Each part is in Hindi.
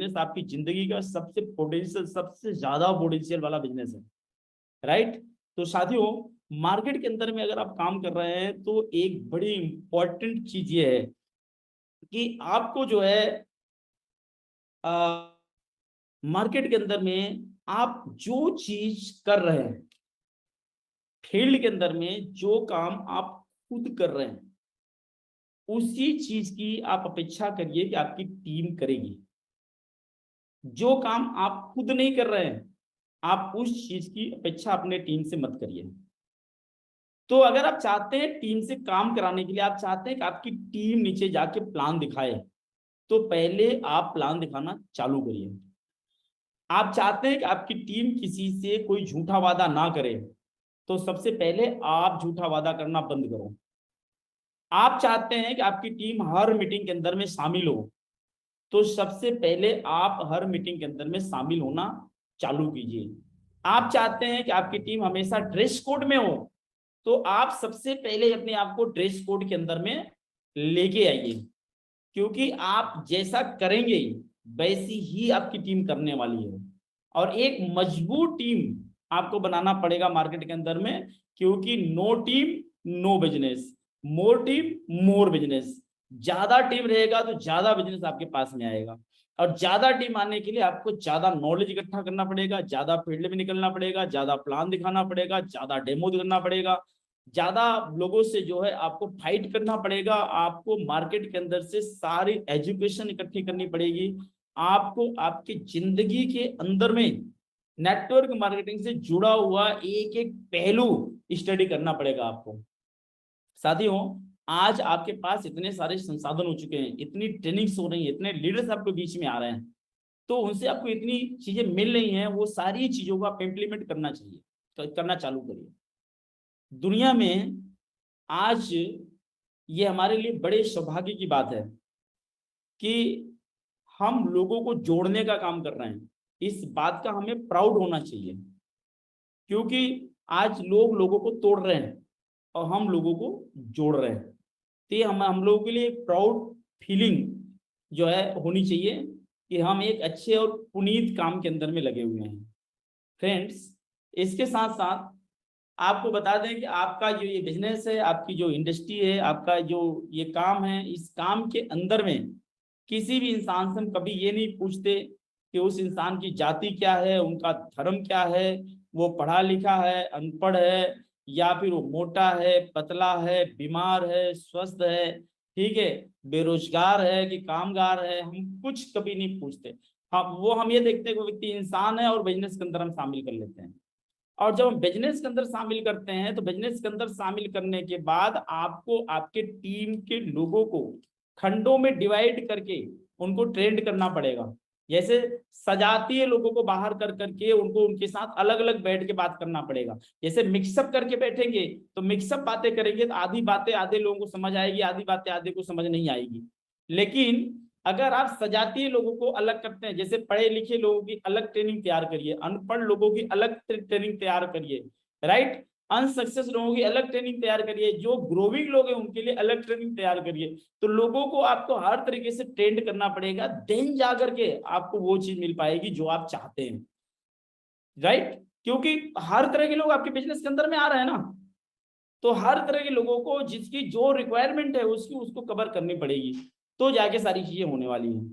बिजनेस आपकी जिंदगी का सबसे पोटेंशियल, सबसे ज्यादा पोटेंशियल वाला बिजनेस है, राइट। तो साथियों, मार्केट के अंदर में अगर आप काम कर रहे हैं तो एक बड़ी इंपॉर्टेंट चीज ये है कि आपको जो है मार्केट के अंदर में आप जो चीज कर रहे हैं, फील्ड के अंदर में जो काम आप खुद कर रहे हैं, उसी चीज की आप अपेक्षा करिए कि आपकी टीम करेगी। जो काम आप खुद नहीं कर रहे हैं, आप उस चीज की अपेक्षा अपने टीम से मत करिए। तो अगर आप चाहते हैं टीम से काम कराने के लिए, आप चाहते हैं कि आपकी टीम नीचे जाके प्लान दिखाए, तो पहले आप प्लान दिखाना चालू करिए। आप चाहते हैं कि आपकी टीम किसी से कोई झूठा वादा ना करे, तो सबसे पहले आप झूठा वादा करना बंद करो। आप चाहते हैं कि आपकी टीम हर मीटिंग के अंदर में शामिल हो, तो सबसे पहले आप हर मीटिंग के अंदर में शामिल होना चालू कीजिए। आप चाहते हैं कि आपकी टीम हमेशा ड्रेस कोड में हो, तो आप सबसे पहले अपने आप को ड्रेस कोड के अंदर में लेके आइए, क्योंकि आप जैसा करेंगे वैसी ही आपकी टीम करने वाली है। और एक मजबूत टीम आपको बनाना पड़ेगा मार्केट के अंदर में, क्योंकि नो टीम नो बिजनेस, मोर टीम मोर बिजनेस। ज्यादा टीम रहेगा तो ज्यादा बिजनेस आपके पास में आएगा, और ज्यादा टीम आने के लिए आपको ज्यादा नॉलेज इकट्ठा करना पड़ेगा, ज्यादा फील्ड में निकलना पड़ेगा, ज्यादा प्लान दिखाना पड़ेगा, ज्यादा डेमो करना पड़ेगा, ज्यादा लोगों से जो है आपको फाइट करना पड़ेगा। आपको मार्केट के अंदर से सारी एजुकेशन इकट्ठी करनी पड़ेगी। आपको आपकी जिंदगी के अंदर में नेटवर्क मार्केटिंग से जुड़ा हुआ एक एक पहलू स्टडी करना पड़ेगा आपको। साथियों, आज आपके पास इतने सारे संसाधन हो चुके हैं, इतनी ट्रेनिंग्स हो रही है, इतने लीडर्स आपके बीच में आ रहे हैं, तो उनसे आपको इतनी चीजें मिल रही हैं, वो सारी चीजों को आप इम्प्लीमेंट करना चाहिए, करना चालू करिए। दुनिया में आज ये हमारे लिए बड़े सौभाग्य की बात है कि हम लोगों को जोड़ने का काम कर रहे हैं। इस बात का हमें प्राउड होना चाहिए, क्योंकि आज लोग लोगों को तोड़ रहे हैं और हम लोगों को जोड़ रहे हैं। तो ये हम लोगों के लिए एक प्राउड फीलिंग जो है होनी चाहिए कि हम एक अच्छे और पुनीत काम के अंदर में लगे हुए हैं। फ्रेंड्स, इसके साथ साथ आपको बता दें कि आपका जो ये बिजनेस है, आपकी जो इंडस्ट्री है, आपका जो ये काम है, इस काम के अंदर में किसी भी इंसान से हम कभी ये नहीं पूछते कि उस इंसान की जाति क्या है, उनका धर्म क्या है, वो पढ़ा लिखा है, अनपढ़ है, या फिर वो मोटा है, पतला है, बीमार है, स्वस्थ है, ठीक है, बेरोजगार है कि कामगार है, हम कुछ कभी नहीं पूछते। हम ये देखते हैं कि वो व्यक्ति इंसान है और बिजनेस के अंदर हम शामिल कर लेते हैं। और जब हम बिजनेस के अंदर शामिल करते हैं, तो बिजनेस के अंदर शामिल करने के बाद आपको आपके टीम के लोगों को खंडों में डिवाइड करके उनको ट्रेंड करना पड़ेगा। जैसे सजातीय लोगों को बाहर कर करके उनको उनके साथ अलग अलग बैठ के बात करना पड़ेगा। जैसे मिक्सअप करके बैठेंगे तो मिक्सअप बातें करेंगे तो आधी बातें आधे लोगों को समझ आएगी, आधी बातें आधे को समझ नहीं आएगी। लेकिन अगर आप सजातीय लोगों को अलग करते हैं, जैसे पढ़े लिखे लोगों की अलग ट्रेनिंग तैयार करिए, अनपढ़ लोगों की अलग ट्रेनिंग तैयार करिए, राइट, अनसक्सेस लोगों की अलग ट्रेनिंग तैयार करिए, जो ग्रोविंग लोग हैं उनके लिए अलग ट्रेनिंग तैयार करिए। तो लोगों को आपको हर तरीके से ट्रेंड करना पड़ेगा, देन जाकर के आपको वो चीज मिल पाएगी जो आप चाहते हैं, राइट। क्योंकि हर तरह के लोग आपके बिजनेस के अंदर में आ रहे हैं ना, तो हर तरह के लोगों को जिसकी जो रिक्वायरमेंट है उसकी उसको कवर करनी पड़ेगी, तो जाके सारी चीजें होने वाली हैं।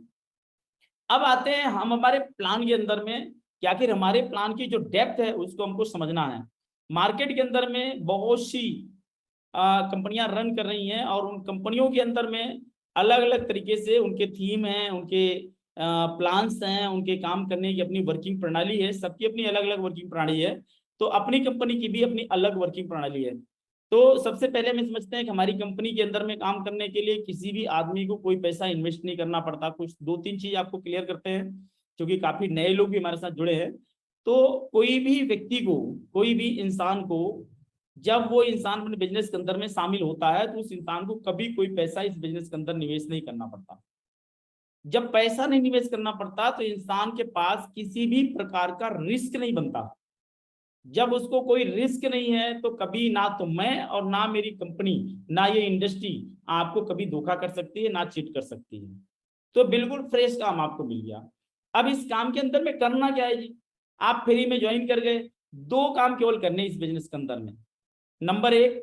अब आते हैं हम हमारे प्लान के अंदर में, क्या आखिर हमारे प्लान की जो डेप्थ है उसको हमको समझना है। मार्केट के अंदर में बहुत सी कंपनियां रन कर रही हैं, और उन कंपनियों के अंदर में अलग अलग तरीके से उनके थीम हैं, उनके प्लान्स हैं, उनके काम करने की अपनी वर्किंग प्रणाली है, सबकी अपनी अलग अलग वर्किंग प्रणाली है। तो अपनी कंपनी की भी अपनी अलग वर्किंग प्रणाली है। तो सबसे पहले हम समझते हैं कि हमारी कंपनी के अंदर में काम करने के लिए किसी भी आदमी को कोई पैसा इन्वेस्ट नहीं करना पड़ता। कुछ दो तीन चीज आपको क्लियर करते हैं, क्योंकि काफी नए लोग भी हमारे साथ जुड़े हैं। तो कोई भी व्यक्ति को, कोई भी इंसान को, जब वो इंसान अपने बिजनेस के अंदर में शामिल होता है, तो उस इंसान को कभी कोई पैसा इस बिजनेस के अंदर निवेश नहीं करना पड़ता। जब पैसा नहीं निवेश करना पड़ता तो इंसान के पास किसी भी प्रकार का रिस्क नहीं बनता। जब उसको कोई रिस्क नहीं है तो कभी ना तो मैं और ना मेरी कंपनी, ना ये इंडस्ट्री आपको कभी धोखा कर सकती है, ना चीट कर सकती है। तो बिल्कुल फ्रेश काम आपको मिल गया। अब इस काम के अंदर में करना क्या है जी, आप फ्री में ज्वाइन कर गए, 2 काम केवल करने इस बिजनेस के अंदर में। नंबर 1,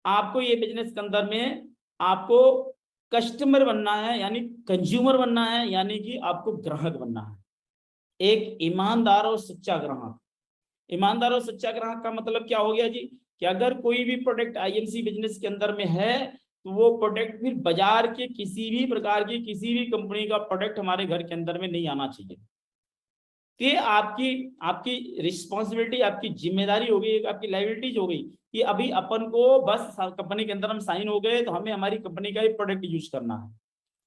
आपको ये बिजनेस के अंदर में आपको कस्टमर बनना है, यानी कंज्यूमर बनना है, यानी कि आपको ग्राहक बनना है, एक ईमानदार और सच्चा ग्राहक। ईमानदार और सच्चा ग्राहक का मतलब क्या हो गया जी, कि अगर कोई भी प्रोडक्ट आईएमसी बिजनेस के अंदर में है तो वो प्रोडक्ट फिर बाजार के किसी भी प्रकार की किसी भी कंपनी का प्रोडक्ट हमारे घर के अंदर में नहीं आना चाहिए। ये आपकी आपकी रिस्पॉन्सिबिलिटी, आपकी जिम्मेदारी हो गई, आपकी लाइबिलिटीज हो गई कि अभी अपन को बस कंपनी के अंदर हम साइन हो गए तो हमें हमारी कंपनी का ही प्रोडक्ट यूज करना है।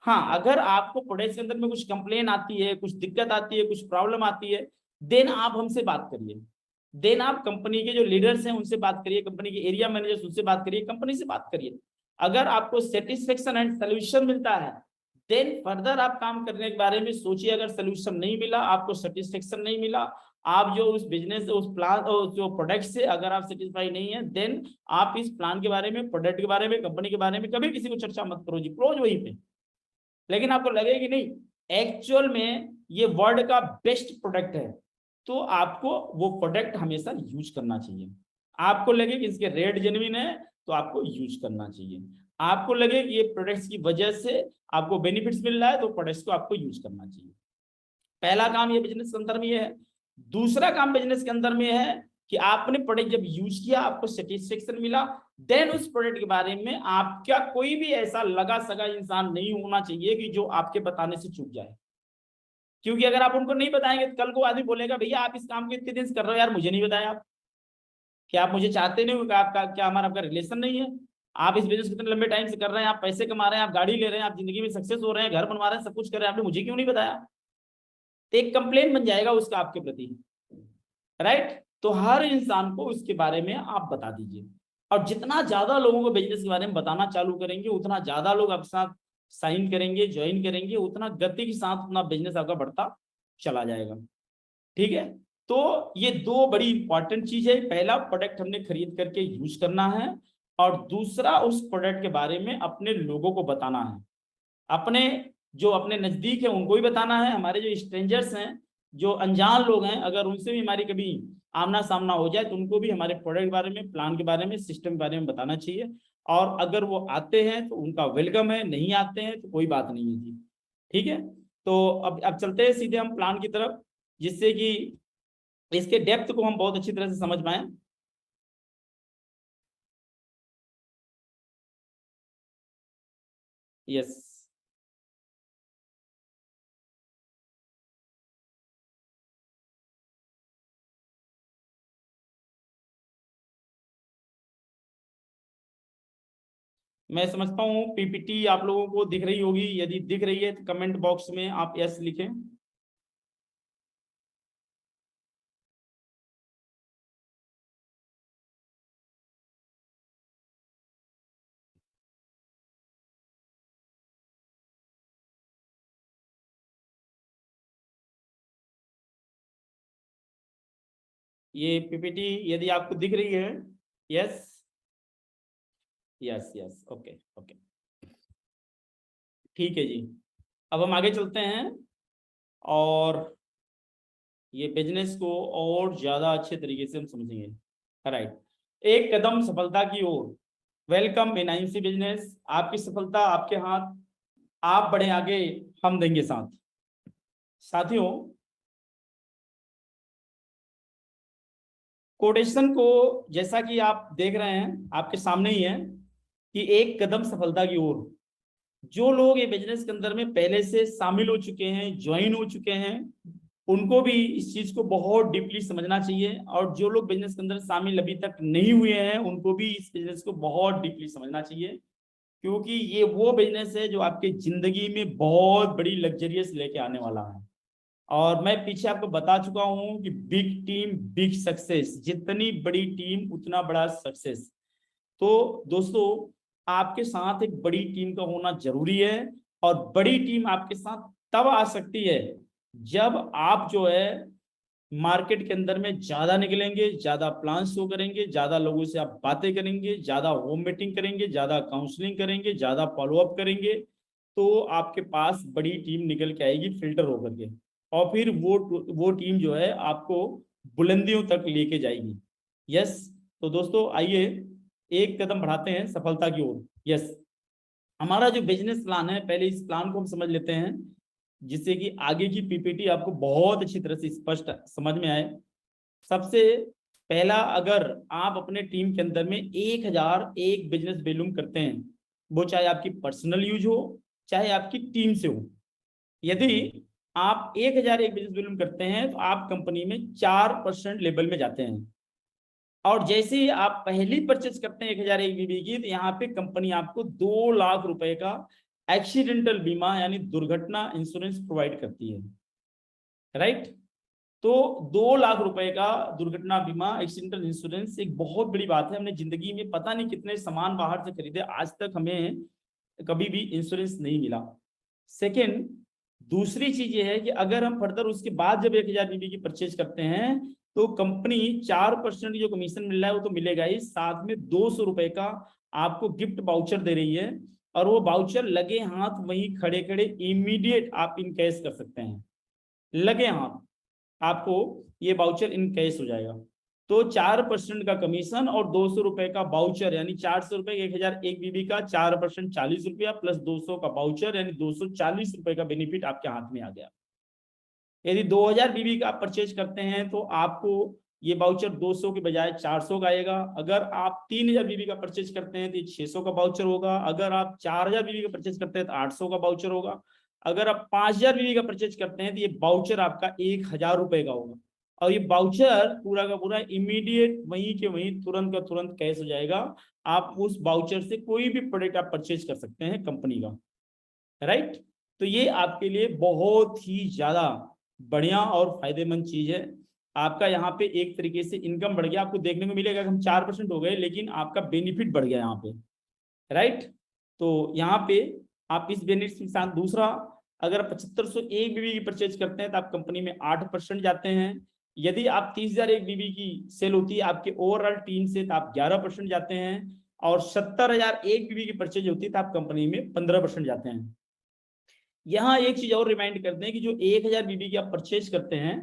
हाँ, अगर आपको प्रोडक्ट के अंदर में कुछ कंप्लेन आती है, कुछ दिक्कत आती है, कुछ प्रॉब्लम आती है, देन आप हमसे बात करिए, देन आप कंपनी के जो लीडर्स हैं उनसे बात करिए, कंपनी के एरिया मैनेजर्स उनसे बात करिए, कंपनी से बात करिए। अगर आपको सेटिस्फेक्शन एंड सोल्यूशन मिलता है देन फर्दर आप काम करने के बारे में सोचिए। अगर सोल्यूशन नहीं मिला, आपको सेटिस्फेक्शन नहीं मिला, आप जो उस बिजनेस उस प्लान जो प्रोडक्ट से अगर आप सेटिस्फाई नहीं है, देन आप इस प्लान के बारे में, प्रोडक्ट के बारे में, कंपनी के बारे में कभी किसी को चर्चा मत करो जी, क्लोज वहीं पे। लेकिन आपको लगे कि नहीं एक्चुअल में ये वर्ल्ड का बेस्ट प्रोडक्ट है, तो आपको वो प्रोडक्ट हमेशा यूज करना चाहिए। आपको लगे कि इसके रेट जेन्युइन है तो आपको यूज करना चाहिए। आपको लगे कि ये प्रोडक्ट्स की वजह से आपको बेनिफिट्स मिल रहा है तो प्रोडक्ट्स को आपको यूज करना चाहिए। पहला काम ये बिजनेस के अंदर में ये है। दूसरा काम बिजनेस के अंदर में है कि आपने प्रोडक्ट जब यूज किया, आपको सेटिस्फेक्शन मिला, देन उस प्रोडक्ट के बारे में आपका कोई भी ऐसा लगा सगा इंसान नहीं होना चाहिए कि जो आपके बताने से चूक जाए। क्योंकि अगर आप उनको नहीं बताएंगे तो कल को आदमी बोलेगा भैया आप इस काम को इतने दिन से कर रहे हो यार, मुझे नहीं बताया आप, क्या आप मुझे चाहते नहीं हो, आपका क्या हमारा आपका रिलेशन नहीं है, आप इस बिजनेस कितने लंबे टाइम से कर रहे हैं, आप पैसे कमा रहे हैं, आप गाड़ी ले रहे हैं, आप जिंदगी में सक्सेस हो रहे हैं, घर बनवा रहे हैं, सब कुछ कर रहे हैं, आपने मुझे क्यों नहीं बताया। तो एक कंप्लेन बन जाएगा उसका आपके प्रति, राइट। तो हर इंसान को उसके बारे में आप बता दीजिए, और जितना ज्यादा लोगों को बिजनेस के बारे में बताना चालू करेंगे उतना ज्यादा लोग आपके साथ साइन करेंगे, ज्वाइन करेंगे, उतना गति के साथ उतना बिजनेस आपका बढ़ता चला जाएगा। ठीक है, तो ये 2 बड़ी इंपॉर्टेंट चीज है। पहला, प्रोडक्ट हमने खरीद करके यूज करना है, और दूसरा उस प्रोडक्ट के बारे में अपने लोगों को बताना है, अपने जो अपने नजदीक है उनको भी बताना है, हमारे जो स्ट्रेंजर्स हैं, जो अनजान लोग हैं, अगर उनसे भी हमारी कभी आमना सामना हो जाए तो उनको भी हमारे प्रोडक्ट के बारे में, प्लान के बारे में, सिस्टम के बारे में बताना चाहिए। और अगर वो आते हैं तो उनका वेलकम है, नहीं आते हैं तो कोई बात नहीं है जी। ठीक है, तो अब चलते हैं सीधे हम प्लान की तरफ, जिससे कि इसके डेप्थ को हम बहुत अच्छी तरह से समझ पाए। यस, मैं समझता हूँ पीपीटी आप लोगों को दिख रही होगी, यदि दिख रही है तो कमेंट बॉक्स में आप यस लिखें। ये पीपीटी यदि आपको दिख रही है, yes yes yes, okay okay, ठीक है जी। अब हम आगे चलते हैं और ये बिजनेस को और ज्यादा अच्छे तरीके से हम समझेंगे। राइट, एक कदम सफलता की ओर, वेलकम इन आईएमसी बिजनेस। आपकी सफलता आपके हाथ, आप बढ़े आगे, हम देंगे साथ। साथियों, कोटेशन को जैसा कि आप देख रहे हैं आपके सामने ही है कि एक कदम सफलता की ओर। जो लोग ये बिजनेस के अंदर में पहले से शामिल हो चुके हैं, ज्वाइन हो चुके हैं, उनको भी इस चीज को बहुत डीपली समझना चाहिए, और जो लोग बिजनेस के अंदर शामिल अभी तक नहीं हुए हैं उनको भी इस बिजनेस को बहुत डीपली समझना चाहिए। क्योंकि ये वो बिजनेस है जो आपके जिंदगी में बहुत बड़ी लग्जरियस लेके आने वाला है। और मैं पीछे आपको बता चुका हूं कि बिग टीम बिग सक्सेस, जितनी बड़ी टीम उतना बड़ा सक्सेस। तो दोस्तों, आपके साथ एक बड़ी टीम का होना जरूरी है, और बड़ी टीम आपके साथ तब आ सकती है जब आप जो है मार्केट के अंदर में ज्यादा निकलेंगे, ज्यादा प्लान शो करेंगे, ज्यादा लोगों से आप बातें करेंगे, ज्यादा होम मीटिंग करेंगे, ज्यादा काउंसलिंग करेंगे, ज्यादा फॉलोअप करेंगे, तो आपके पास बड़ी टीम निकल के आएगी फिल्टर होकर के। और फिर वो टीम जो है आपको बुलंदियों तक लेके जाएगी। यस, तो दोस्तों आइए एक कदम बढ़ाते हैं सफलता की ओर। यस, हमारा जो बिजनेस प्लान है, पहले इस प्लान को हम समझ लेते हैं, जिससे कि आगे की पीपीटी आपको बहुत अच्छी तरह से स्पष्ट समझ में आए। सबसे पहला, अगर आप अपने टीम के अंदर में 1001 बिजनेस वॉल्यूम करते हैं, वो चाहे आपकी पर्सनल यूज हो चाहे आपकी टीम से हो, यदि आप 1001 बिजनेस वॉल्यूम करते हैं तो आप कंपनी में 4% लेवल में जाते हैं। और जैसे ही आप पहली परचेज करते हैं 1001 बीबी की, तो यहाँ पे कंपनी आपको 2 लाख रुपए का एक्सीडेंटल बीमा यानी दुर्घटना इंश्योरेंस प्रोवाइड करती है। राइट, तो 2 लाख रुपए का दुर्घटना बीमा एक्सीडेंटल इंश्योरेंस एक बहुत बड़ी बात है। हमने जिंदगी में पता नहीं कितने सामान बाहर से खरीदे, आज तक हमें कभी भी इंश्योरेंस नहीं मिला। सेकेंड, दूसरी चीज ये है कि अगर हम फर्दर उसके बाद जब 1000 बीबी की परचेज करते हैं, तो कंपनी 4% जो कमीशन मिल रहा है वो तो मिलेगा ही, साथ में 200 रुपए का आपको गिफ्ट वाउचर दे रही है। और वो वाउचर लगे हाथ वहीं खड़े खड़े इमीडिएट आप इन कैश कर सकते हैं, लगे हाथ आपको ये वाउचर इन कैश हो जाएगा। तो 4% का कमीशन और 200 रुपए का वाउचर, यानी 400 रुपए 1001 बीबी का 4% 40 रुपया प्लस 200 का वाउचर, यानी 240 रुपए का बेनिफिट आपके हाथ में आ गया। यदि 2000 बीबी का आप परचेज करते हैं तो आपको ये वाउचर 200 के बजाय 400 का आएगा। अगर आप 3000 बीबी का परचेज करते हैं तो ये 600 का वाउचर होगा। अगर आप 4000 बीबी का परचेज करते हैं तो 800 का वाउचर होगा। अगर आप 5000 बीबी का परचेज करते हैं तो ये वाउचर आपका 1000 रुपए का होगा। और ये वाउचर पूरा का पूरा इमीडिएट वहीं के वहीं तुरंत का तुरंत कैश हो जाएगा। आप उस वाउचर से कोई भी प्रोडक्ट आप परचेज कर सकते हैं कंपनी का। राइट, तो ये आपके लिए बहुत ही ज्यादा बढ़िया और फायदेमंद चीज है। आपका यहाँ पे एक तरीके से इनकम बढ़ गया, आपको देखने को मिलेगा कि हम 4% हो गए लेकिन आपका बेनिफिट बढ़ गया यहाँ पे। राइट, तो यहाँ पे आप इस बेनिफिट के साथ, दूसरा, अगर 7501 बीबी की परचेज करते हैं तो आप कंपनी में 8% जाते हैं। यदि आप 30001 बीबी की सेल होती है आपके ओवरऑल टीम से तो आप 11% जाते हैं। और 70001 बीबी की परचेज होती है तो आप कंपनी में 15% जाते हैं। यहाँ एक चीज और रिमाइंड करते हैं कि जो 1000 बीबी की आप परचेज करते हैं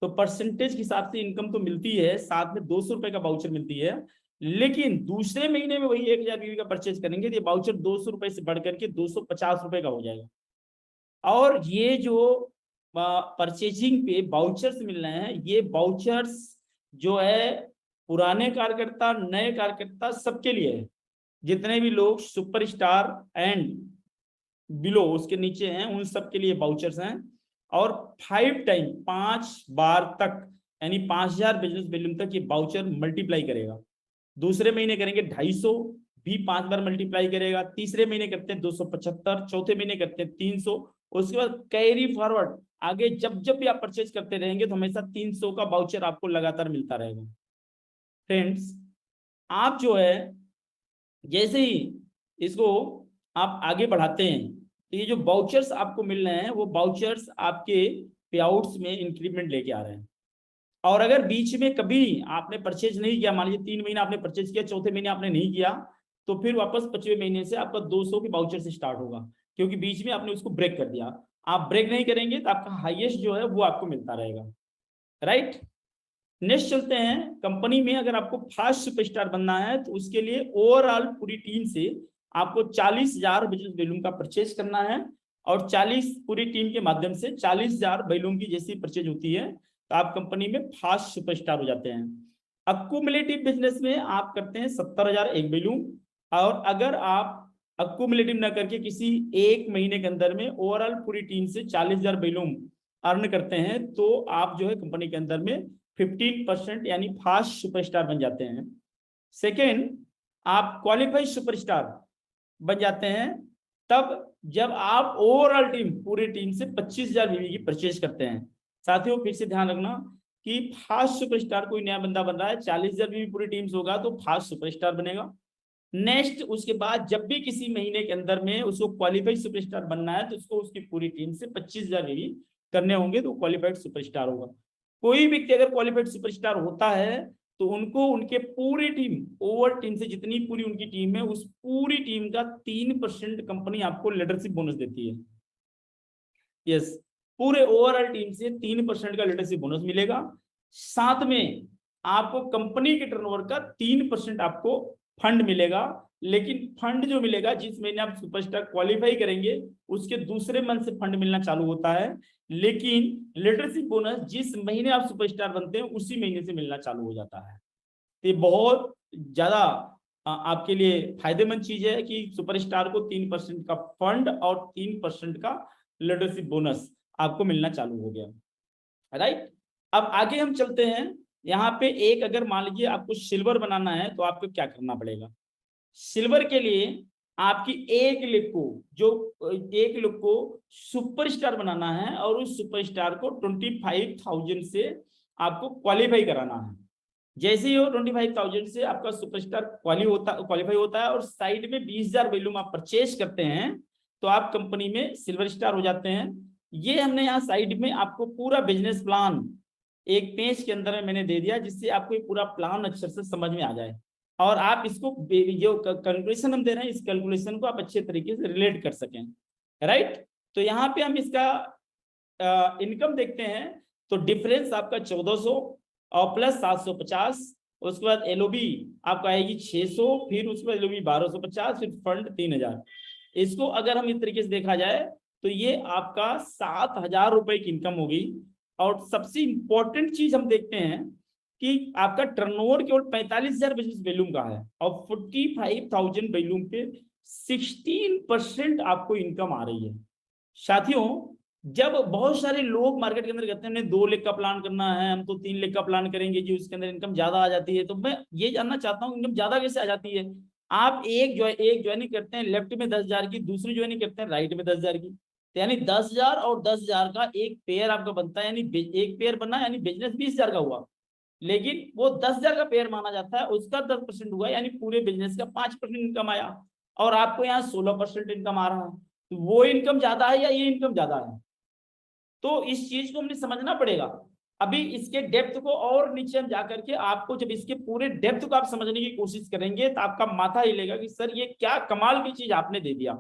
तो परसेंटेज के हिसाब से इनकम तो मिलती है, साथ में 200 रुपए का वाउचर मिलती है। लेकिन दूसरे महीने में वही 1000 बीबी का परचेज करेंगे तो ये वाउचर 200 रुपए से बढ़कर के 250 रुपए का हो जाएगा। और ये जो परचेजिंग पे वाउचर्स मिल रहे हैं, ये वाउचर्स जो है पुराने कार्यकर्ता नए कार्यकर्ता सबके लिए है। जितने भी लोग सुपरस्टार एंड बिलो उसके नीचे हैं उन सब के लिए वाउचर्स हैं। और 5 टाइम 5 बार तक यानी 5000 बिजनेस वॉल्यूम तक ये वाउचर मल्टीप्लाई करेगा। दूसरे महीने करेंगे 250 भी 5 बार मल्टीप्लाई करेगा। तीसरे महीने करते हैं 275, चौथे महीने करते हैं 300। उसके बाद कैरी फॉरवर्ड आगे जब जब भी आप परचेज करते रहेंगे तो हमेशा 300 का वाउचर आपको लगातार मिलता रहेगा। फ्रेंड्स, आप जो है जैसे ही इसको आप आगे बढ़ाते हैं तो ये जो वाउचर्स आपको मिल रहे हैं वो वाउचर्स आपके पे आउट्स में इंक्रीमेंट लेके आ रहे हैं। और अगर बीच में कभी आपने परचेज नहीं किया, मान लीजिए 3 महीने आपने परचेज किया, चौथे महीने आपने नहीं किया, तो फिर वापस 5वें महीने से आपका 200 के वाउचर से स्टार्ट होगा, क्योंकि बीच में आपने उसको ब्रेक कर दिया। आप ब्रेक नहीं करेंगे तो आपका हाईएस्ट जो है वो आपको मिलता रहेगा। राइट, नेक्स्ट चलते हैं। कंपनी में अगर आपको फास्ट सुपरस्टार बनना है तो उसके लिए ओवरऑल पूरी टीम से आपको 40,000 बिजनेस वॉल्यूम का परचेज करना है। और 40 पूरी टीम के माध्यम से 40,000 वॉल्यूम की जैसी परचेज होती है तो आप कंपनी में फास्ट सुपरस्टार हो जाते हैं। अक्यूमुलेटिव बिजनेस में आप करते हैं 70,000 एक वॉल्यूम। और अगर आप अक्यूमुलेटिव न करके किसी एक महीने के अंदर में ओवरऑल पूरी टीम से 40,000 वॉल्यूम अर्न करते हैं तो आप जो है कंपनी के अंदर में 15% यानी फास्ट सुपरस्टार बन जाते हैं। सेकेंड, आप क्वालिफाइड सुपरस्टार बन जाते हैं तब जब आप ओवरऑल टीम पूरी टीम से 25,000 बीबी की परचेज करते हैं। साथियों फिर से ध्यान रखना कि फास्ट सुपरस्टार कोई नया बंदा बन रहा है, 40,000 बीबी पूरी टीम से होगा तो फास्ट सुपरस्टार बनेगा। नेक्स्ट उसके बाद जब भी किसी महीने के अंदर में उसको क्वालिफाइड सुपरस्टार बनना है तो उसको उसकी पूरी टीम से 25,000 बीबी करने होंगे तो क्वालिफाइड सुपरस्टार होगा। कोई व्यक्ति अगर क्वालिफाइड सुपरस्टार होता है तो उनको उनके पूरी टीम ओवर टीम से जितनी पूरी उनकी टीम है उस पूरी टीम का 3% कंपनी आपको लीडरशिप बोनस देती है। यस, पूरे ओवरऑल टीम से 3% का लीडरशिप बोनस मिलेगा। साथ में आपको कंपनी के टर्नओवर का 3% आपको फंड मिलेगा। लेकिन फंड जो मिलेगा, जिस महीने आप सुपरस्टार क्वालिफाई करेंगे उसके दूसरे मंथ से फंड मिलना चालू होता है। लेकिन लीडरशिप बोनस जिस महीने आप सुपरस्टार बनते हैं उसी महीने से मिलना चालू हो जाता है। ये बहुत ज्यादा आपके लिए फायदेमंद चीज है कि सुपरस्टार को 3% का फंड और 3% का लीडरशिप बोनस आपको मिलना चालू हो गया, राइट। अब आगे हम चलते हैं। यहाँ पे एक अगर मान लीजिए आपको सिल्वर बनाना है तो आपको क्या करना पड़ेगा। सिल्वर के लिए आपकी एक लेग को सुपरस्टार बनाना है और उस सुपरस्टार को 25,000 से आपको क्वालिफाई कराना है। जैसे ही हो 25,000 से आपका सुपरस्टार क्वालिफाई होता है और साइड में 20,000 वैल्यूम आप परचेज करते हैं तो आप कंपनी में सिल्वर स्टार हो जाते हैं। ये हमने यहाँ साइड में आपको पूरा बिजनेस प्लान एक पेज के अंदर में मैंने दे दिया, जिससे आपको ये पूरा प्लान अच्छे से समझ में आ जाए और आप इसको जो कैलकुलेशन हम दे रहे हैं इस कैलकुलेशन को आप अच्छे तरीके से रिलेट कर सकें, राइट। तो यहाँ पे हम इसका इनकम देखते हैं तो डिफरेंस आपका 1400 और प्लस 750, उसके बाद एलओबी आपको आएगी 600, फिर उसके बाद एलओबी 1250, फिर फंड 3000। इसको अगर हम इस तरीके से देखा जाए तो ये आपका 7,000 रुपए की इनकम होगी। और सबसे इंपॉर्टेंट चीज हम देखते हैं कि आपका टर्नओवर केवल 45,000 बिजनेस वैल्यूम का है और 45,000 वैल्यूम पे 16% आपको इनकम आ रही है। साथियों, जब बहुत सारे लोग मार्केट के अंदर कहते हैं हमने 2 लाख का प्लान करना है, हम तो 3 लाख का प्लान करेंगे जी, उसके अंदर इनकम ज्यादा आ जाती है, तो मैं ये जानना चाहता हूँ इनकम ज्यादा कैसे आ जाती है। आप एक ज्वाइनिंग करते हैं लेफ्ट में 10,000 की, दूसरी ज्वाइनिंग करते हैं राइट में 10,000 की, तो यानी 10,000 और 10,000 का एक पेयर आपका बनता है, यानी एक पेयर बनना यानी बिजनेस 20,000 का हुआ। लेकिन वो 10,000 का पेयर माना जाता है, उसका 10% हुआ यानी पूरे बिजनेस का 5% इनकम आया और आपको यहाँ 16% इनकम आ रहा है। तो वो इनकम ज्यादा है या ये इनकम ज्यादा है, तो इस चीज को हमने समझना पड़ेगा। अभी इसके डेप्थ को और नीचे हम जाकर के आपको जब इसके पूरे डेप्थ को आप समझने की कोशिश करेंगे तो आपका माथा हिलेगा कि सर ये क्या कमाल की चीज आपने दे दिया,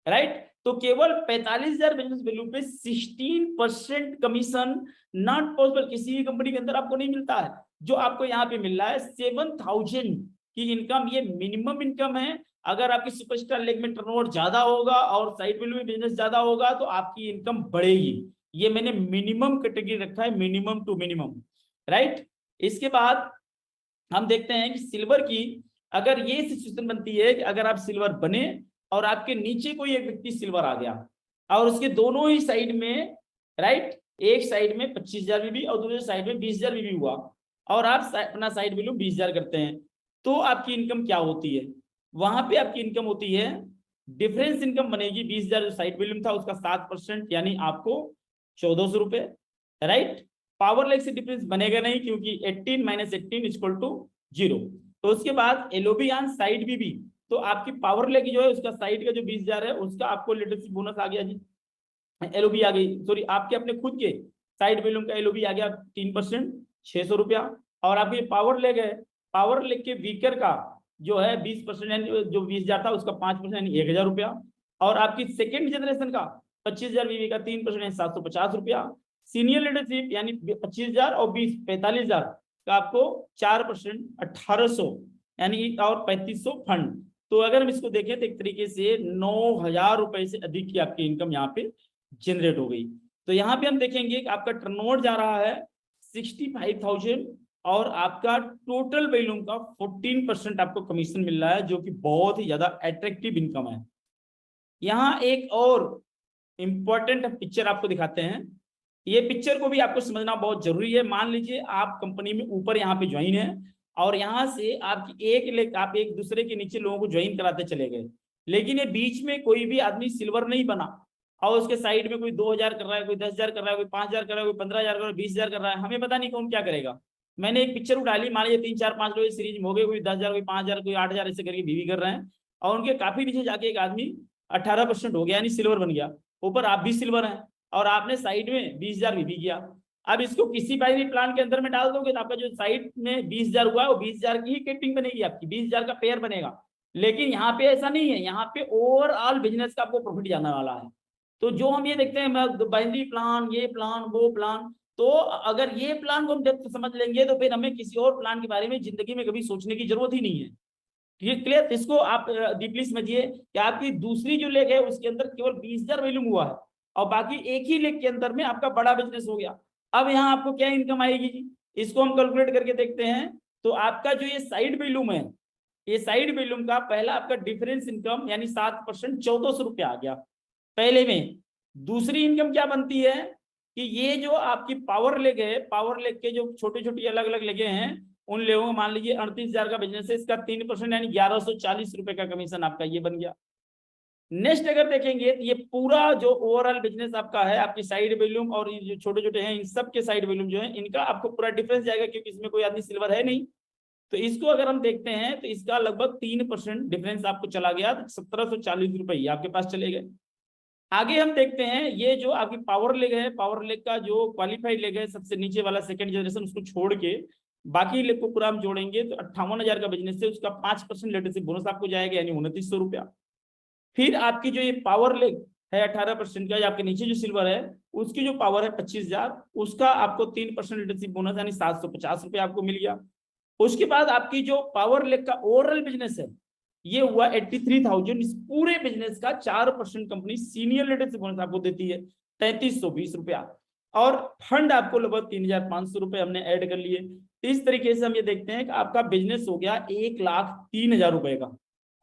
राइट। तो केवल 45,000 बिजनेस वैल्यू पे 16% कमीशन नॉट पॉसिबल, किसी भी कंपनी के अंदर आपको नहीं मिलता है। जो आपको यहाँ पे मिल रहा है 7,000 की इनकम, ये मिनिमम इनकम है। अगर आपकी सुपरस्टार लेग में टर्नओवर ज्यादा होगा और साइड वैल्यू में बिजनेस ज्यादा होगा तो आपकी इनकम बढ़ेगी। ये मैंने मिनिमम कैटेगरी रखा है, मिनिमम टू मिनिमम, राइट। इसके बाद हम देखते हैं कि सिल्वर की अगर ये सिचुएशन बनती है कि अगर आप सिल्वर बने और आपके नीचे कोई एक व्यक्ति सिल्वर आ गया और उसके दोनों ही साइड में, राइट, एक साइड में 25,000 बीबी और दूसरे साइड में 20,000 बीबी हुआ और आप अपना साइड वैल्यू 20,000 करते हैं तो आपकी इनकम क्या होती है। वहां पे आपकी इनकम होती है, डिफरेंस इनकम बनेगी 20,000 जो साइड वैल्यू था उसका 7% यानी आपको 1,400 रुपए, राइट। पावर लेग से डिफरेंस बनेगा नहीं क्योंकि 18 - 18 = 0। तो उसके बाद एलओबी ऑन साइड बीबी, तो आपकी पावर लेग जो है उसका साइड का जो 20,000 है उसका आपको लीडरशिप बोनस आ गया जी, एलओबी आ गई, सॉरी आपके अपने खुद के साइड वैल्यूम का एलओबी आ गया 3%, 600 रुपया। और आपकी पावर लेग है, पावर लेग के वीकर का जो है 20% यानी जो 20,000 था उसका 5% यानी 1,000 रुपया। और आपकी सेकेंड जनरेशन का 25,000 बीवी का 3% यानी 750 रुपया। सीनियर लीडरशिप यानी 25,000 और 20 45,000 का आपको 4% 1,800 यानी और 3,500 फंड। तो अगर हम इसको देखें तो एक तरीके से 9,000 रुपए से अधिक की आपकी इनकम यहाँ पे जनरेट हो गई। तो यहाँ पे हम देखेंगे कि आपका टर्नओवर जा रहा है 65,000 और आपका टोटल वैल्यूम का 14% आपको कमीशन मिल रहा है, जो कि बहुत ही ज्यादा अट्रैक्टिव इनकम है। यहाँ एक और इंपॉर्टेंट पिक्चर आपको दिखाते हैं, ये पिक्चर को भी आपको समझना बहुत जरूरी है। मान लीजिए आप कंपनी में ऊपर यहाँ पे ज्वाइन है और यहाँ से आपकी आप एक दूसरे के नीचे लोगों को ज्वाइन कराते चले गए, लेकिन ये बीच में कोई भी आदमी सिल्वर नहीं बना और उसके साइड में कोई 2,000 कर रहा है, कोई 10,000 कर रहा है, कोई 5,000 कर रहा है, कोई 15,000 कर रहा है, 20,000 कर रहा है, हमें पता नहीं कौन क्या करेगा। मैंने एक पिक्चर उठा ली, मान लीजिए 3 4 5 लोग सीरीज में हो गए, कोई 10,000, कोई 5,000, कोई 8,000 ऐसे करके बीवी कर रहे हैं और उनके काफी नीचे जाके एक आदमी 18% हो गया यानी सिल्वर बन गया। ऊपर आप भी सिल्वर हैं और आपने साइड में 20,000 बीवी किया। अब इसको किसी भी प्लान के अंदर में डाल दोगे तो आपका जो साइड में 20,000 हुआ है वो 20,000 की ही कैपिंग बनेगी, आपकी 20,000 का पेयर बनेगा। लेकिन यहाँ पे ऐसा नहीं है, यहाँ पे ओवरऑल बिजनेस का आपको प्रॉफिट जाने वाला है। तो जो हम ये देखते हैं बाइनरी प्लान, ये प्लान, वो प्लान, तो अगर ये प्लान को हम डेप्थ समझ लेंगे तो फिर हमें किसी और प्लान के बारे में जिंदगी में कभी सोचने की जरूरत ही नहीं है। ये क्लियर? इसको आप डीपली समझिए कि आपकी दूसरी जो लेग है उसके अंदर केवल 20,000 वैल्यूम हुआ है और बाकी एक ही लेग के अंदर में आपका बड़ा बिजनेस हो गया। अब यहाँ आपको क्या इनकम आएगी जी, इसको हम कैलकुलेट करके देखते हैं। तो आपका जो ये साइड वैल्यूम है, ये साइड वैल्यूम का पहला आपका डिफरेंस इनकम यानी 7% 1400 रुपया आ गया पहले में। दूसरी इनकम क्या बनती है कि ये जो आपकी पावर लेग है, पावर लेग के जो छोटे छोटे अलग अलग लेगे हैं उन लोगों को मान लीजिए 38,000 का बिजनेस है, इसका 3% यानी 1140 रुपए का कमीशन आपका ये बन गया। नेक्स्ट अगर देखेंगे तो ये पूरा जो ओवरऑल बिजनेस आपका है, आपकी साइड वैल्यूम और ये जो छोटे छोटे हैं इन सब के साइड वैल्यूम जो है इनका आपको पूरा डिफरेंस जाएगा, क्योंकि इसमें कोई आदमी सिल्वर है नहीं। तो इसको अगर हम देखते हैं तो इसका लगभग 3% डिफरेंस आपको चला गया, तो 1740 रुपए आपके पास चले गए। आगे हम देखते हैं ये जो आपकी पावर लेग है, पावर लेग का जो क्वालिफाइड लेग है सबसे नीचे वाला सेकंड जनरेशन, उसको छोड़ के बाकी लेग को पूरा हम जोड़ेंगे तो 58,000 का बिजनेस है, उसका 5% लेटेस्ट बोनस आपको जाएगा यानी 2900 रुपया। फिर आपकी जो ये पावर लेग है 18% का, आपके नीचे जो सिल्वर है उसकी जो पावर है 25,000, उसका आपको 3% लेटेस्ट बोनस यानी 750 रुपया आपको मिल गया। उसके बाद आपकी जो पावर लेग का ओवरऑल बिजनेस है ये हुआ 83,000। इस पूरे बिजनेस का 4% कंपनी सीनियर लीडरशिप बोनस आपको देती है 3320 रुपया, और फंड आपको लगभग 3,500 रुपए हमने ऐड कर लिए। इस तरीके से हम ये देखते हैं कि आपका बिजनेस हो गया 1,03,000 रुपए का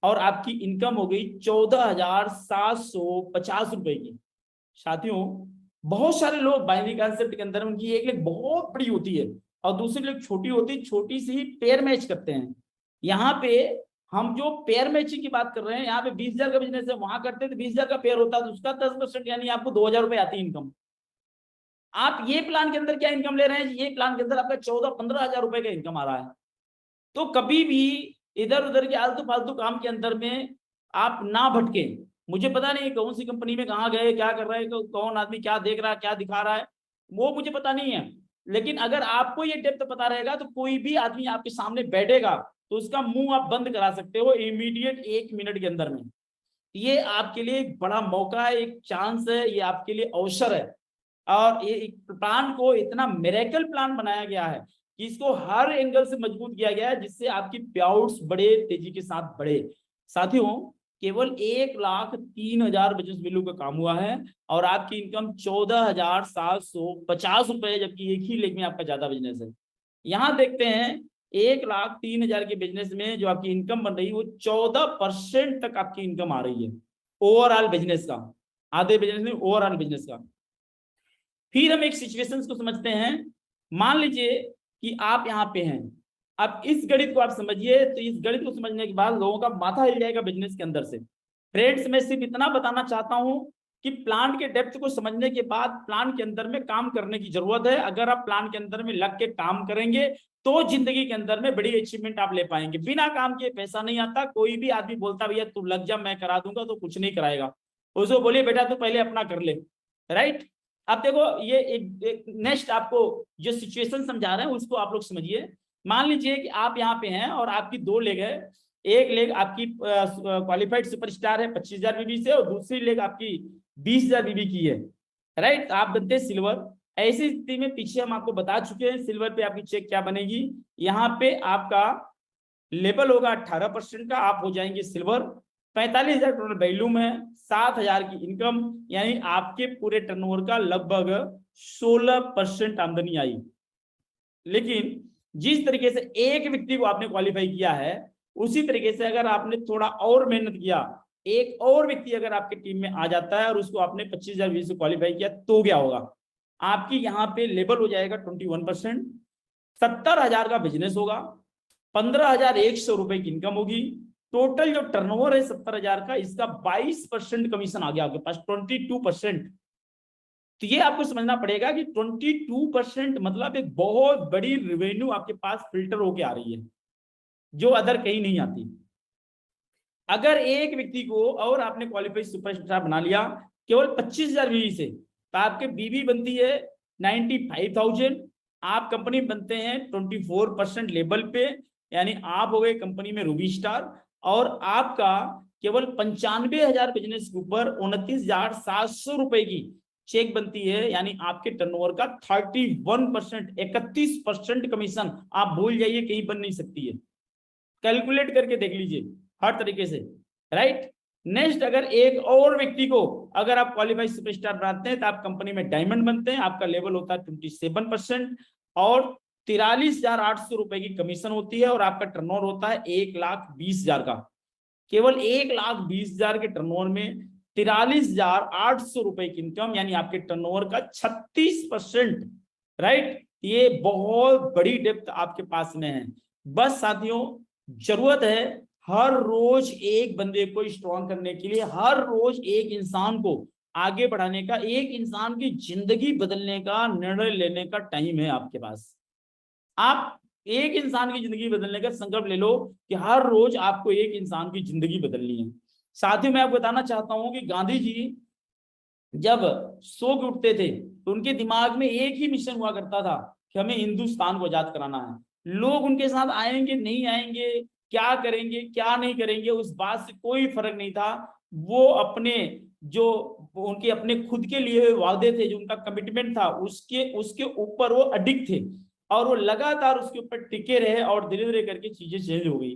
और आपकी इनकम हो गई 14,750 रुपए की। साथियों बहुत सारे लोग बाइनरी कॉन्सेप्ट के अंदर उनकी एक लेग बहुत बड़ी होती है और दूसरी लेग छोटी होती है, छोटी सी ही पेयर मैच करते हैं। यहाँ पे हम जो पेयर मैचिंग की बात कर रहे हैं, यहाँ पे 20,000 का बिजनेस है, वहां करते तो 20,000 का पेयर होता तो उसका 10% यानी आपको 2,000 रुपए आती इनकम। आप ये प्लान के अंदर क्या इनकम ले रहे हैं, ये प्लान के अंदर आपका 14-15,000 रुपए का इनकम आ रहा है। तो कभी भी इधर उधर के आलतू फालतू काम के अंदर में आप ना भटके। मुझे पता नहीं कौन सी कंपनी में कहाँ गए, क्या कर रहे हैं, कौन आदमी क्या देख रहा है, क्या दिखा रहा है, वो मुझे पता नहीं है। लेकिन अगर आपको ये डेप्थ पता रहेगा तो कोई भी आदमी आपके सामने बैठेगा तो उसका मुंह आप बंद करा सकते हो इमीडिएट 1 मिनट के अंदर में। ये आपके लिए एक बड़ा मौका है, एक चांस है, ये आपके लिए अवसर है। और ये प्लान को इतना मिरेकल प्लान बनाया गया है कि इसको हर एंगल से मजबूत किया गया है जिससे आपकी पेआउट्स बड़े तेजी के साथ बढ़े। साथियों केवल 1,03,000 बिजनेस वैल्यू का काम हुआ है और आपकी इनकम 14,750 रुपए, जबकि एक ही लेग में आपका ज्यादा बिजनेस है। यहाँ देखते हैं 1,03,000 के बिजनेस में जो आपकी इनकम बन रही है वो 14% तक आपकी इनकम आ रही है ओवरऑल बिजनेस का, आधे बिजनेस में ओवरऑल बिजनेस का। फिर हम एक सिचुएशंस को समझते हैं। मान लीजिए कि आप यहाँ पे हैं, अब इस गणित को आप समझिए। तो इस गणित को समझने के बाद लोगों का माथा हिल जाएगा बिजनेस के अंदर से। फ्रेंड्स मैं सिर्फ इतना बताना चाहता हूं कि प्लान के डेप्थ को समझने के बाद प्लान के अंदर में काम करने की जरूरत है। अगर आप प्लान के अंदर में लग के काम करेंगे तो जिंदगी के अंदर में बड़ी अचीवमेंट आप ले पाएंगे। बिना काम के पैसा नहीं आता। कोई भी आदमी बोलता भैया तू लग जा मैं करा दूंगा, तो कुछ नहीं कराएगा। उसको बोलिए बेटा तू पहले अपना कर ले, राइट। अब देखो ये एक नेक्स्ट आपको जो सिचुएशन समझा रहे हैं उसको आप लोग समझिए। मान लीजिए कि आप यहाँ पे हैं और आपकी 2 लेग है। एक लेग आपकी क्वालिफाइड सुपरस्टार है 25,000 बीबी से और दूसरी लेग आपकी 20,000 बीबी की है, राइट। आप बनते हैं सिल्वर। ऐसी स्थिति में पीछे हम आपको बता चुके हैं सिल्वर पे आपकी चेक क्या बनेगी। यहाँ पे आपका लेवल होगा 18% का, आप हो जाएंगे सिल्वर। 45,000 टोटल वैल्यूम है, 7,000 की इनकम, यानी आपके पूरे टर्नओवर का लगभग 16% आमदनी आई। लेकिन जिस तरीके से एक व्यक्ति को आपने क्वालिफाई किया है उसी तरीके से अगर आपने थोड़ा और मेहनत किया, एक और व्यक्ति अगर आपके टीम में आ जाता है और उसको आपने 25,000 से क्वालिफाई किया तो क्या होगा, आपकी यहाँ पे लेवल हो जाएगा 21%। 70,000 का बिजनेस होगा, 15,100 रुपए की इनकम होगी। टोटल जो टर्नओवर है 70,000 का, इसका 22% कमीशन आ गया आपके पास, 22%। तो ये आपको समझना पड़ेगा कि 22% मतलब एक बहुत बड़ी रेवेन्यू आपके पास फिल्टर होके आ रही है जो अदर कहीं नहीं आती। अगर एक व्यक्ति को और आपने क्वालिफाइड सुपरस्टार बना लिया केवल 25,000 बीवी से, तो आपके बीवी बनती है 95,000। आप कंपनी बनते हैं 24% लेवल पे, यानी आप हो गए कंपनी में रूबी स्टार। और आपका केवल 95,000 बिजनेस के ऊपर 29,700 रुपए की चेक बनती है, यानी आपके टर्नओवर का 31%, 31% कमीशन आप भूल जाइए, कहीं बन नहीं सकती है। कैलकुलेट करके देख लीजिए हर तरीके से, राइट। नेक्स्ट, अगर एक और व्यक्ति को अगर आप क्वालिफाइड सुपरस्टार बनाते हैं तो आप कंपनी में डायमंड बनते हैं, आपका लेवल होता है 27% और 43,800 रुपए की कमीशन होती है और आपका टर्नओवर होता है 1,20,000 का। केवल 1,20,000 के टर्नओवर में 43,800 रुपए की इनकम, यानी आपके टर्नओवर का 36%, राइट। ये बहुत बड़ी डेप्थ आपके पास में है। बस साथियों, जरूरत है हर रोज एक बंदे को स्ट्रॉन्ग करने के लिए, हर रोज एक इंसान को आगे बढ़ाने का, एक इंसान की जिंदगी बदलने का निर्णय लेने का टाइम है आपके पास। आप एक इंसान की जिंदगी बदलने का संकल्प ले लो कि हर रोज आपको एक इंसान की जिंदगी बदलनी है। साथ ही मैं आपको बताना चाहता हूं कि गांधी जी जब सो के उठते थे तो उनके दिमाग में एक ही मिशन हुआ करता था कि हमें हिंदुस्तान को आजाद कराना है। लोग उनके साथ आएंगे नहीं आएंगे, क्या करेंगे क्या नहीं करेंगे, उस बात से कोई फर्क नहीं था। वो अपने जो उनके अपने खुद के लिए वादे थे, जो उनका कमिटमेंट था, उसके उसके ऊपर वो अडिग थे और वो लगातार उसके ऊपर टिके रहे और धीरे धीरे करके चीजें चेंज हो गई।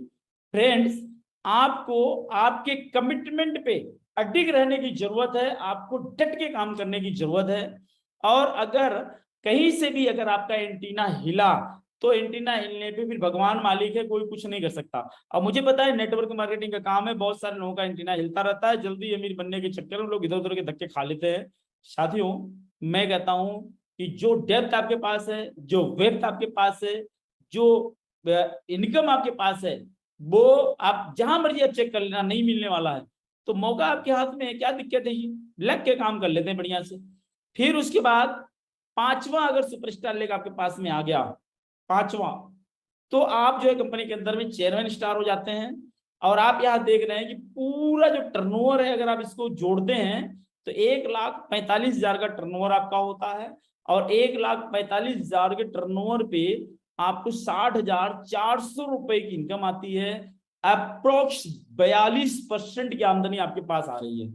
फ्रेंड्स, आपको आपके कमिटमेंट पे अडिग रहने की जरूरत है, आपको डट के काम करने की जरूरत है। और अगर कहीं से भी अगर आपका एंटीना हिला तो एंटीना हिलने पे फिर भगवान मालिक है, कोई कुछ नहीं कर सकता। अब मुझे पता है नेटवर्क मार्केटिंग का काम है, बहुत सारे लोगों का एंटीना हिलता रहता है, जल्दी अमीर बनने के चक्कर में लोग इधर उधर के धक्के खा लेते हैं। साथियों, मैं कहता हूं कि जो डेप्थ आपके पास है, जो वेल्थ आपके पास है, जो इनकम आपके पास है, वो आप जहां मर्जी आप चेक कर लेना, नहीं मिलने वाला है। तो मौका आपके हाथ में है, क्या दिक्कत है, ये लग के काम कर लेते हैं बढ़िया से। फिर उसके बाद पांचवा अगर सुपरस्टार लेग आपके पास में आ गया, पांचवा, तो आप जो है कंपनी के अंदर में चेयरमैन स्टार हो जाते हैं। और आप यहाँ देख रहे हैं कि पूरा जो टर्नओवर है, अगर आप इसको जोड़ते हैं तो 1,45,000 का टर्नओवर आपका होता है और 1,45,000 के टर्नओवर पे आपको 60,400 रुपए की इनकम आती है। अप्रोक्स 42% की आमदनी आपके पास आ रही है।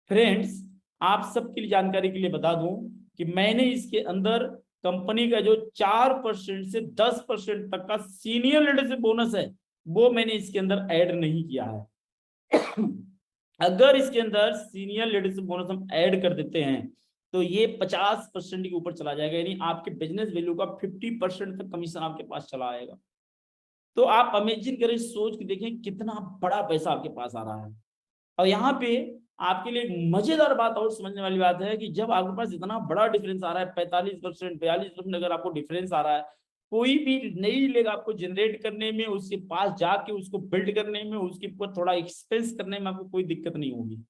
फ्रेंड्स, आप सबके लिए जानकारी के लिए बता दूं कि मैंने इसके अंदर कंपनी का जो 4% से 10% तक का सीनियर लीडरशिप बोनस है, वो मैंने इसके अंदर ऐड नहीं किया है। अगर इसके अंदर सीनियर लीडरशिप बोनस हम ऐड कर देते हैं तो ये 50% के ऊपर चला जाएगा, यानी आपके बिजनेस वैल्यू का 50% तक कमीशन आपके पास चला आएगा। तो आप अमेजिंग करें, सोच के देखें कितना बड़ा पैसा आपके पास आ रहा है। और यहाँ पे आपके लिए एक मजेदार बात और समझने वाली बात है कि जब आपके पास इतना बड़ा डिफरेंस आ रहा है, 45%, 42%, अगर आपको डिफरेंस आ रहा है, कोई भी नई लेग आपको जनरेट करने में, उसके पास जाके उसको बिल्ड करने में, उसके ऊपर थोड़ा एक्सपेंस करने में आपको कोई दिक्कत नहीं होगी,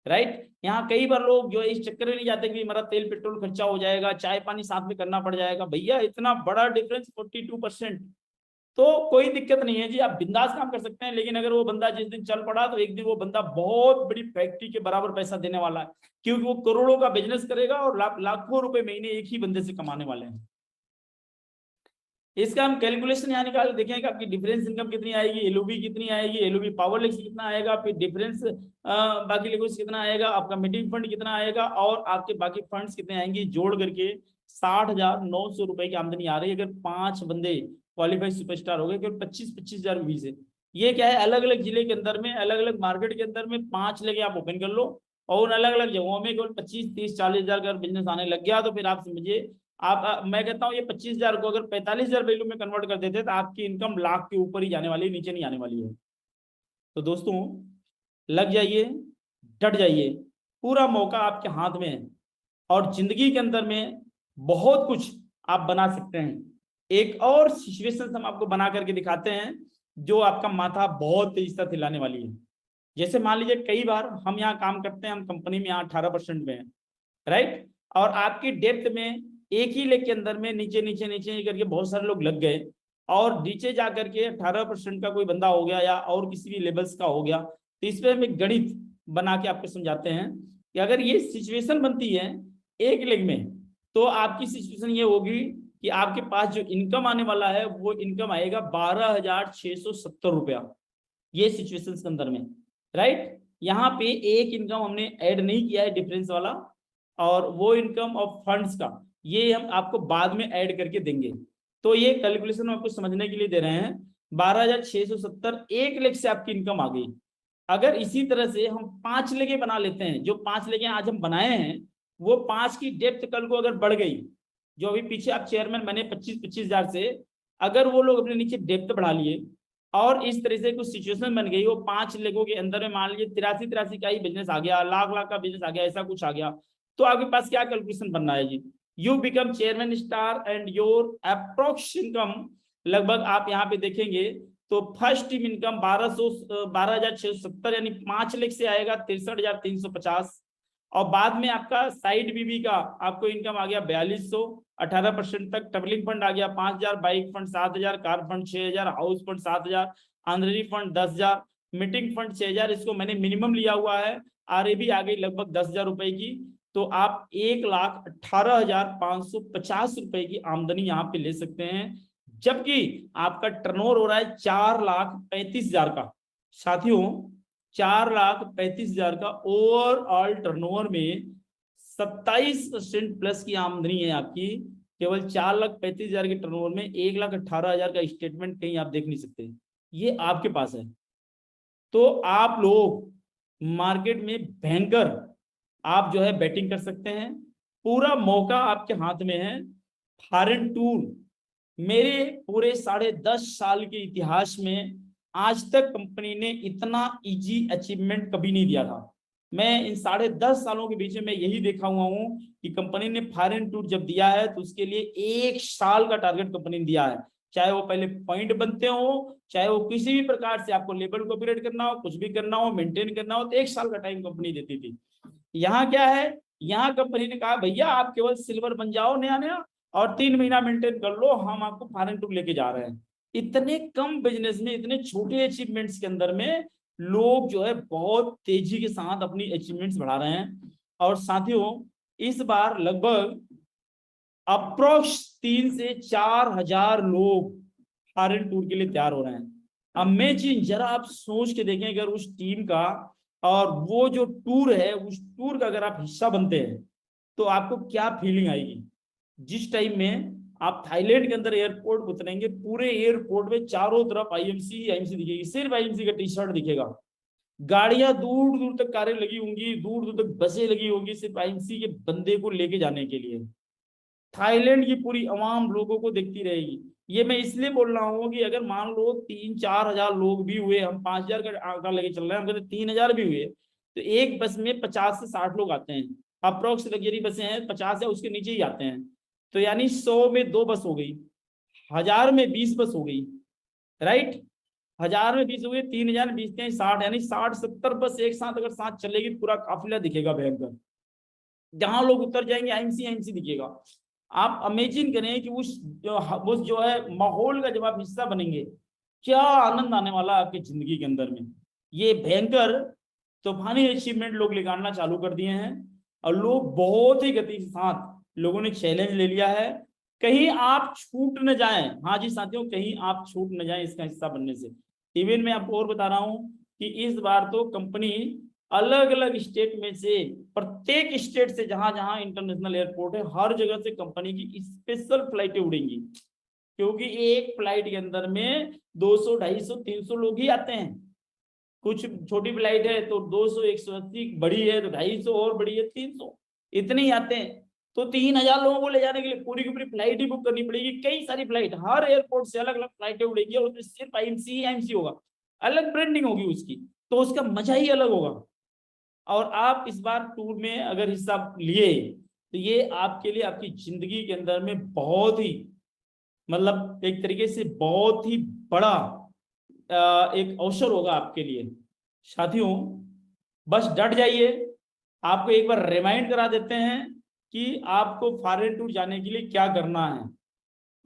राइट। यहाँ कई बार लोग जो है इस चक्कर में नहीं जाते कि हमारा तेल पेट्रोल खर्चा हो जाएगा, चाय पानी साथ में करना पड़ जाएगा। भैया इतना बड़ा डिफरेंस 42%, तो कोई दिक्कत नहीं है जी, आप बिंदास काम कर सकते हैं। लेकिन अगर वो बंदा जिस दिन चल पड़ा तो एक दिन वो बंदा बहुत बड़ी फैक्ट्री के बराबर पैसा देने वाला है, क्योंकि वो करोड़ों का बिजनेस करेगा और लाखों रुपए महीने एक ही बंदे से कमाने वाले हैं। इसका हम कैलकुलेशन यहाँ निकाल देखें कि आपकी डिफरेंस इनकम कितनी आएगी, एलओबी कितनी आएगी, एलओबी पावर लेक्स कितना आएगा, फिर डिफरेंस बाकी लेगोस कितना आएगा, आपका मीटिंग फंड कितना आएगा और आपके बाकी फंड्स कितने आएंगे, जोड़ करके 60,900 रुपए की आमदनी आ रही है। अगर 5 बंदे क्वालिफाइड सुपरस्टार हो गए, केवल 25,000 फीस है। ये क्या है, अलग अलग जिले के अंदर में, अलग अलग मार्केट के अंदर में 5 लेके आप ओपन कर लो और उन अलग अलग जगहों में केवल 25, 30, 40,000 का बिजनेस आने लग गया तो फिर आप समझिए आप मैं कहता हूँ ये 25,000 को अगर 45,000 वैल्यू में कन्वर्ट कर देते तो आपकी इनकम लाख के ऊपर ही जाने वाली है, नीचे नहीं आने वाली है। तो दोस्तों, लग जाइए, डट जाइए, पूरा मौका आपके हाथ में है और जिंदगी के अंदर में बहुत कुछ आप बना सकते हैं। एक और सिचुएशन हम आपको बना करके दिखाते हैं जो आपका माथा बहुत तेजी से हिलाने वाली है। जैसे मान लीजिए कई बार हम यहाँ काम करते हैं, हम कंपनी में यहाँ 18% में है, राइट, और आपकी डेप्थ में एक ही लेग के अंदर में नीचे नीचे नीचे करके बहुत सारे लोग लग गए और नीचे जा करके 18% का कोई बंदा हो गया या और किसी भी लेवल्स का हो गया। तो इस पर हम एक गणित बना के आपको समझाते हैं कि अगर ये सिचुएशन बनती है एक लेग में तो आपकी सिचुएशन ये होगी कि आपके पास जो इनकम आने वाला है वो इनकम आएगा 12,670 रुपया, ये सिचुएशन के अंदर में। राइट। यहाँ पे एक इनकम हमने ऐड नहीं किया है डिफरेंस वाला, और वो इनकम ऑफ फंड्स का ये हम आपको बाद में ऐड करके देंगे। तो ये कैलकुलेशन हम आपको समझने के लिए दे रहे हैं। 12,670 1 लाख से आपकी इनकम आ गई। अगर इसी तरह से हम 5 लेके बना लेते हैं, जो 5 लेके आज हम बनाए हैं, वो 5 की डेप्थ कल को अगर बढ़ गई, जो अभी पीछे आप चेयरमैन बने 25-25 हजार से, अगर वो लोग अपने नीचे डेप्थ बढ़ा लिए और इस तरह से कुछ सिचुएशन बन गई, वो 5 लेखों के अंदर में मान लीजिए 83 का ही बिजनेस आ गया, लाख लाख का बिजनेस आ गया, ऐसा कुछ आ गया, तो आपके पास क्या कैलकुलेशन बनना है जी? You become chairman star and your approx income, लगभग आप यहाँ पे देखेंगे तो फर्स्ट टीम इनकम 12,670 यानी 5 लाख से आएगा 63,350, और बाद में आपका साइड बीबी का आपको इनकम आ गया 4200, 18% तक ट्रेवलिंग फंड आ गया 5,000, bike fund 7,000, car fund 6,000, house fund 7,000, honorary fund 10,000, meeting fund 6,000, इसको मैंने मिनिमम लिया हुआ है। आरएबी आ गई लगभग 10,000 रुपए की, तो आप 1,18,550 रुपए की आमदनी यहाँ पे ले सकते हैं, जबकि आपका टर्नओवर हो रहा है 4,35,000 का। साथियों 4,35,000 का ओवरऑल टर्नओवर में 27% प्लस की आमदनी है आपकी, केवल 4,35,000 के टर्नओवर में 1,18,000 का स्टेटमेंट कहीं आप देख नहीं सकते, ये आपके पास है। तो आप लोग मार्केट में भयंकर आप जो है बैटिंग कर सकते हैं, पूरा मौका आपके हाथ में है। फॉरेन टूर मेरे पूरे 10.5 साल के इतिहास में आज तक कंपनी ने इतना इजी अचीवमेंट कभी नहीं दिया था। मैं इन 10.5 सालों के बीच में यही देखा हुआ हूं कि कंपनी ने फॉरेन टूर जब दिया है तो उसके लिए 1 साल का टारगेट कंपनी ने दिया है, चाहे वो पहले पॉइंट बनते हो, चाहे वो किसी भी प्रकार से आपको लेवल को अपग्रेड करना हो, कुछ भी करना हो, मेंटेन करना हो, तो 1 साल का टाइम कंपनी देती थी। यहाँ क्या है, यहाँ कंपनी ने कहा भैया आप केवल सिल्वर बन जाओ नया नया और 3 महीना मेंटेन कर लो, हम आपको फॉरेन टूर लेके जा रहे हैं। इतने कम बिजनेस में, इतने छोटे अचीवमेंट्स के अंदर में लोग जो है बहुत तेजी के साथ अपनी अचीवमेंट्स बढ़ा रहे हैं। और साथियों इस बार लगभग अप्रोक्स 3 से 4 हजार लोग फॉरेन टूर के लिए तैयार हो रहे हैं। अमेजिंग, जरा आप सोच के देखें, अगर उस टीम का और वो जो टूर है, उस टूर का अगर आप हिस्सा बनते हैं तो आपको क्या फीलिंग आएगी। जिस टाइम में आप थाईलैंड के अंदर एयरपोर्ट उतरेंगे, पूरे एयरपोर्ट में चारों तरफ आईएमसी दिखेगी, सिर्फ आईएमसी का टी शर्ट दिखेगा, गाड़ियां दूर दूर तक कारें लगी होंगी, दूर दूर तक बसें लगी होंगी, सिर्फ आईएमसी के बंदे को लेके जाने के लिए। थाईलैंड की पूरी आवाम लोगों को देखती रहेगी। ये मैं इसलिए बोल रहा हूँ कि अगर मान लो 3-4 हजार लोग भी हुए, हम 5,000 का आंकड़ा लेके चल रहे हैं, हम कहते 3,000 भी हुए, तो एक बस में 50 से 60 लोग आते हैं। अप्रोक्स लग्जरी बसें हैं 50 या उसके नीचे ही आते हैं, तो यानी 100 में 2 बस हो गई, 1000 में 20 बस हो गई, राइट। 1000 में 20 हो गई, 3,000 में 20 60, यानी 60-70 बस एक साथ अगर साथ चलेगी, पूरा काफिला दिखेगा भयंकर। जहां लोग उतर जाएंगे आईएमसी दिखेगा। आप अमेजिन करें कि उस जो है माहौल का जब आप हिस्सा बनेंगे, क्या आनंद आने वाला है आपकी जिंदगी के अंदर में। ये भयंकर तूफानी अचीवमेंट लोग निकालना चालू कर दिए हैं, और लोग बहुत ही गति के साथ लोगों ने चैलेंज ले लिया है। कहीं आप छूट न जाएं, हाँ जी साथियों, कहीं आप छूट न जाएं इसका हिस्सा बनने से। इवन मैं आपको और बता रहा हूं कि इस बार तो कंपनी अलग अलग स्टेट में से, प्रत्येक स्टेट से जहां जहां इंटरनेशनल एयरपोर्ट है, हर जगह से कंपनी की स्पेशल फ्लाइटें उड़ेंगी, क्योंकि एक फ्लाइट के अंदर में 200, 250, 300 लोग ही आते हैं। कुछ छोटी फ्लाइट है तो 200, 180, बड़ी है तो 250 और बड़ी है 300, इतने ही आते हैं। तो 3,000 लोगों को ले जाने के लिए पूरी की पूरी फ्लाइट ही बुक करनी पड़ेगी, कई सारी फ्लाइट, हर एयरपोर्ट से अलग अलग फ्लाइटें उड़ेगी, और उसमें सिर्फ आईएमसी होगा, अलग ब्रांडिंग होगी उसकी, तो उसका मजा ही अलग होगा। और आप इस बार टूर में अगर हिस्सा लिए तो ये आपके लिए आपकी जिंदगी के अंदर में बहुत ही, मतलब एक तरीके से बहुत ही बड़ा एक अवसर होगा आपके लिए। साथियों बस डट जाइए, आपको एक बार रिमाइंड करा देते हैं कि आपको फॉरेन टूर जाने के लिए क्या करना है।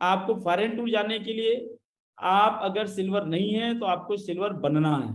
आपको फॉरेन टूर जाने के लिए, आप अगर सिल्वर नहीं है तो आपको सिल्वर बनना है।